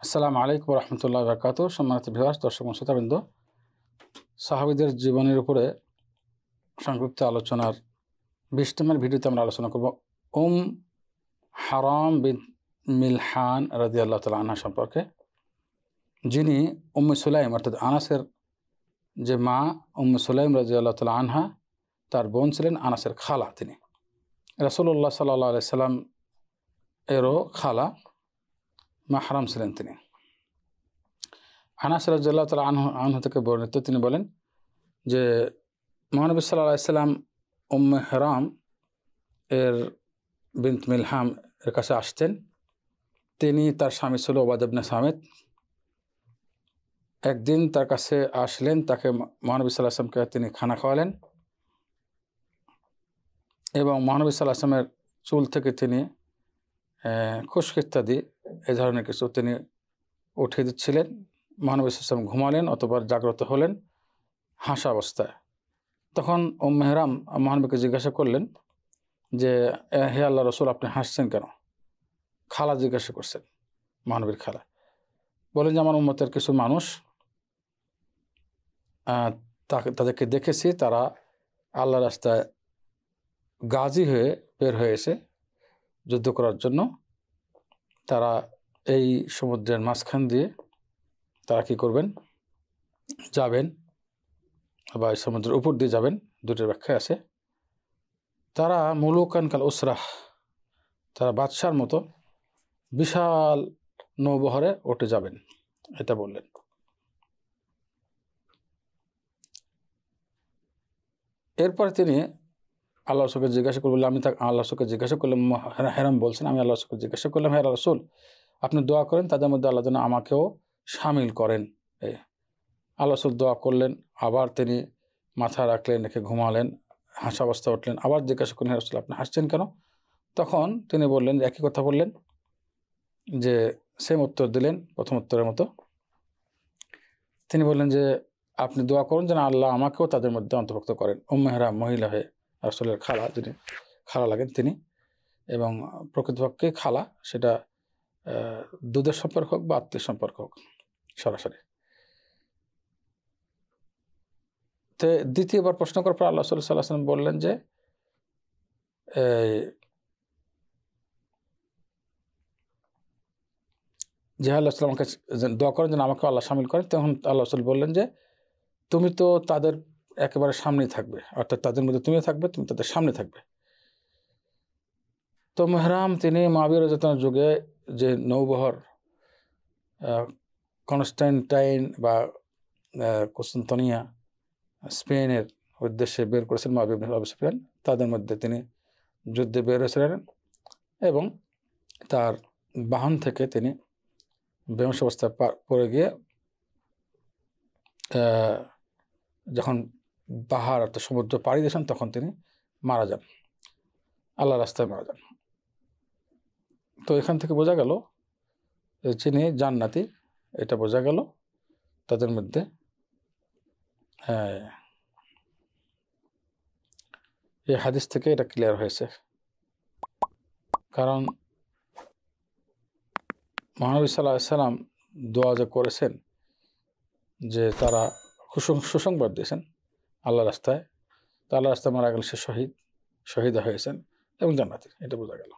আসসালামু আলাইকুম রহমতুল্লাহ বরকাত। সম্মানিত ভিউয়ার্স, দর্শক ও শ্রোতাবৃন্দ, সাহাবীদের জীবনের উপরে সংক্ষিপ্ত আলোচনার 20 নম্বর ভিডিওতে আমরা আলোচনা করব হারাম বিনত মিলহান রাদিয়াল্লাহু তাআলা আনহা সম্পর্কে, যিনি সুলাইম অর্থাৎ আনাসের যে মা সুলাইম রাদিয়াল্লাহু তাআলা আনহা, তার বোন ছিলেন আনাসের খালা। তিনি রাসূলুল্লাহ সাল্লাল্লাহু আলাইহি সাল্লাম এরও খালা, মাহরাম ছিলেন তিনি। আনাস রাদিয়াল্লাহু তাআলা আনহু থেকে বর্ণিত, তিনি বলেন যে মহানবী সাল্লাল্লাহু আলাইহি সাল্লাম হারাম এর বিনত মিলহাম এর কাছে আসতেন। তিনি, তার স্বামী ছিল উবাদা ইবনে সামিত। একদিন তার কাছে আসলেন, তাকে মহানবী সাল্লাল্লাহু আলাইহি সাল্লামকে তিনি খানা খাওয়ালেন এবং মহানবী সাল্লাল্লাহু আলাইহি সাল্লামের চুল থেকে তিনি খুশক ইত্যাদি এই ধরনের কিছু তিনি উঠিয়ে দিচ্ছিলেন। মহানবী সাল্লাল্লাহু আলাইহি সাল্লাম ঘুমালেন, অতঃপর জাগ্রত হলেন হাসা অবস্থায়। তখন হারাম মহানবীকে জিজ্ঞাসা করলেন যে, হে আল্লাহ রসুল, আপনি হাসছেন কেন? খালা জিজ্ঞাসা করছেন, মহানবীর খালা। বলেন যে, আমার উম্মতের কিছু মানুষ, তাদেরকে দেখেছি, তারা আল্লাহ রাস্তায় গাজী হয়ে বের হয়েছে যুদ্ধ করার জন্য। তারা এই সমুদ্রের মাঝখান দিয়ে তারা কি করবেন, যাবেন, বা এই সমুদ্রের উপর দিয়ে যাবেন, দুটোর ব্যাখ্যা আছে। তারা মুলুকান কাল উসরাহ, তারা বাদশার মতো বিশাল নৌবহরে উঠে যাবেন, এটা বললেন। এরপর তিনি আল্লাহ রসুলকে জিজ্ঞাসা করলেন, আমি আল্লাহ রসুলকে জিজ্ঞাসা করলাম, হারাম বলছেন, আমি আল্লাহ রসুলকে জিজ্ঞাসা করলাম, হে আল্লাহ রসুল, আপনি দোয়া করেন তাদের মধ্যে আল্লাহ যেন আমাকেও সামিল করেন। আল্লাহ রসুল দোয়া করলেন, আবার তিনি মাথা রাখলেন, রেখে ঘুমালেন, হাসা অবস্থা উঠলেন, আবার জিজ্ঞাসা করলেন, হে রাসূল, আপনি হাসছেন কেন? তখন তিনি বললেন, একই কথা বললেন, যে সেম উত্তর দিলেন প্রথম উত্তরের মতো। তিনি বললেন যে, আপনি দোয়া করুন যেন আল্লাহ আমাকেও তাদের মধ্যে অন্তর্ভুক্ত করেন। হারাম মহিলা হয়ে রাসূলের খালা, যিনি খালা লাগেন তিনি, এবং প্রকৃতপক্ষে খালা সেটা দুধের সম্পর্ক হোক বা আত্মীয় সম্পর্ক হোক, সরাসরি। তো দ্বিতীয়বার প্রশ্ন করার পর আল্লাহ সাল্লাল্লাহু আলাইহি ওয়াসাল্লাম বললেন যে, আল্লাহ আমাকে দোয়া করেন যেন আমাকে আল্লাহ সামিল করেন। তখন আল্লাহ রাসূল বললেন যে, তুমি তো তাদের একেবারে সামনেই থাকবে, অর্থাৎ তাদের মধ্যে তুমিও থাকবে, তুমি তাদের সামনে থাকবে। তো হারাম তিনি মুআবিয়া রাদিয়াল্লাহু আনহু যুগে যে নৌবহর কনস্ট্যান্টাইন বা কুস্তান্তনিয়া, স্পেনের উদ্দেশ্যে বের করেছেন মুআবিয়া ইবনে আবি সুফিয়ান, তাদের মধ্যে তিনি যুদ্ধে বের হয়েছিলেন এবং তার বাহন থেকে তিনি বেহুশ অবস্থায় পড়ে গিয়ে যখন পাহাড় অর্থাৎ সমুদ্র পাড়ি দিয়েছেন, তখন তিনি মারা যান, আল্লাহ রাস্তায় মারা যান। তো এখান থেকে বোঝা গেল যিনি জান্নাতি, এটা বোঝা গেল তাদের মধ্যে। এই হাদিস থেকে এটা ক্লিয়ার হয়েছে, কারণ মহানবী সাল্লাল্লাহু আলাইহি সাল্লাম দোয়া যে করেছেন, যে তারা সুসংবাদ দিয়েছেন আল্লাহ রাস্তায়, তো আল্লাহ রাস্তায় মারা গেলে সে শহীদ হয়েছেন এবং জান্নাতি, এটা বোঝা গেল।